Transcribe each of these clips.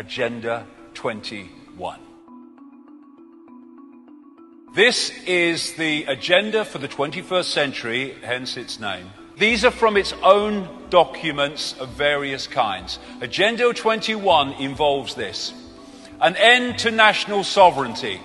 Agenda 21. This is the agenda for the 21st century, hence its name. These are from its own documents of various kinds. Agenda 21 involves this: an end to national sovereignty,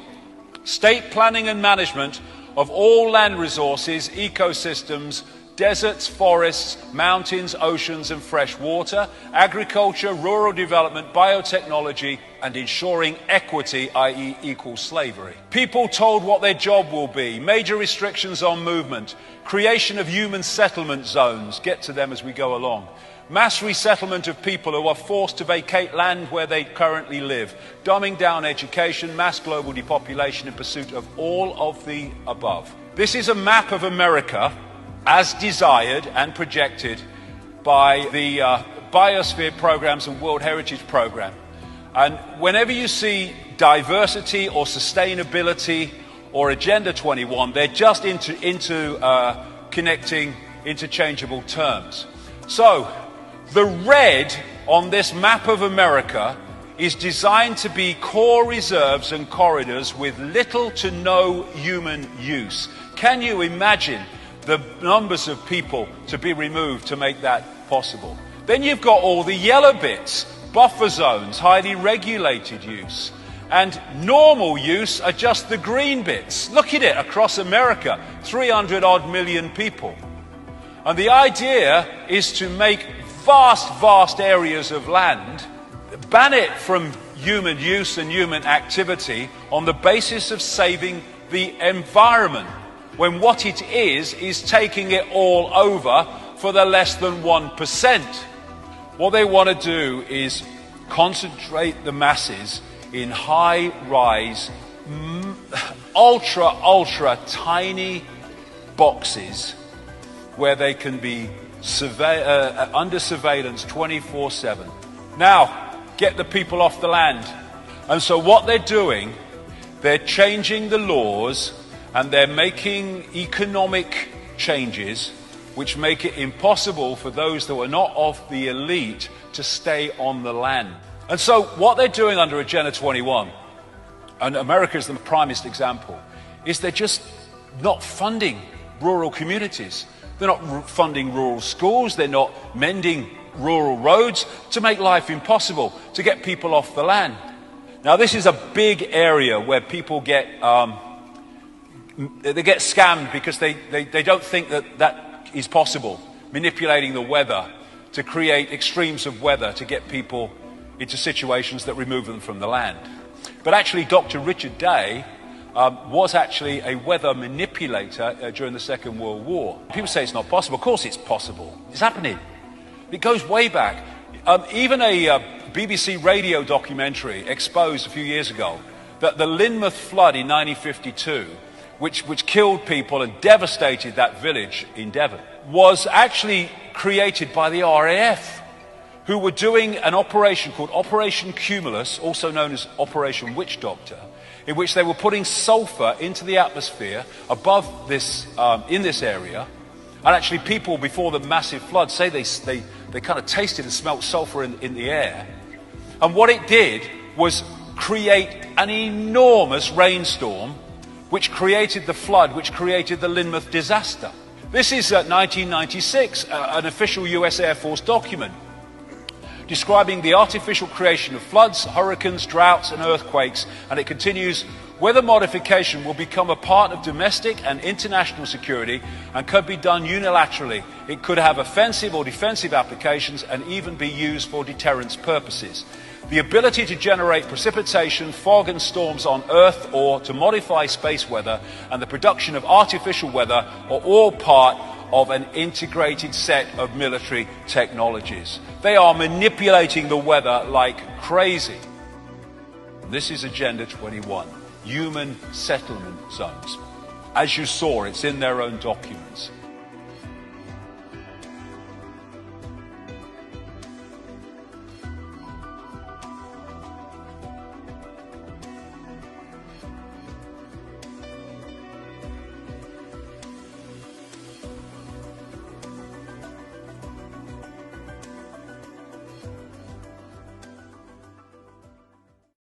state planning and management of all land resources, ecosystems, deserts, forests, mountains, oceans and fresh water, agriculture, rural development, biotechnology, and ensuring equity, i.e. equal slavery. People told what their job will be, major restrictions on movement, creation of human settlement zones, get to them as we go along, mass resettlement of people who are forced to vacate land where they currently live, dumbing down education, mass global depopulation in pursuit of all of the above. This is a map of America as desired and projected by the Biosphere Programs and World Heritage Program. And whenever you see diversity or sustainability or Agenda 21, they're just connecting interchangeable terms. So the red on this map of America is designed to be core reserves and corridors with little to no human use. Can you imagine the numbers of people to be removed to make that possible? Then you've got all the yellow bits, buffer zones, highly regulated use. And normal use are just the green bits. Look at it across America, 300 odd million people. And the idea is to make vast areas of land, ban it from human use and human activity on the basis of saving the environment, when what it is taking it all over for the less than 1%. What they want to do is concentrate the masses in high-rise, ultra tiny boxes where they can be under surveillance 24/7. Now, get the people off the land. And so what they're doing, they're changing the laws and they're making economic changes which make it impossible for those that are not of the elite to stay on the land. And so what they're doing under Agenda 21, and America is the primest example, is they're just not funding rural communities. They're not funding rural schools. They're not mending rural roads to make life impossible, to get people off the land. Now, this is a big area where people get scammed because they don't think that is possible, manipulating the weather to create extremes of weather to get people into situations that remove them from the land. But actually, Dr. Richard Day was actually a weather manipulator during the Second World War. People say it's not possible. Of course it's possible. It's happening. It goes way back. Even a BBC radio documentary exposed a few years ago that the Lynmouth flood in 1952, which killed people and devastated that village in Devon, was actually created by the RAF, who were doing an operation called Operation Cumulus, also known as Operation Witch Doctor, in which they were putting sulfur into the atmosphere above this, in this area. And actually people before the massive flood say they kind of tasted and smelt sulfur in the air. And what it did was create an enormous rainstorm which created the flood, which created the Lynmouth disaster. This is 1996, an official US Air Force document describing the artificial creation of floods, hurricanes, droughts and earthquakes, and it continues, weather modification will become a part of domestic and international security and could be done unilaterally. It could have offensive or defensive applications and even be used for deterrence purposes. The ability to generate precipitation, fog and storms on Earth or to modify space weather and the production of artificial weather are all part of an integrated set of military technologies. They are manipulating the weather like crazy. This is Agenda 21, human settlement zones. As you saw, it's in their own documents.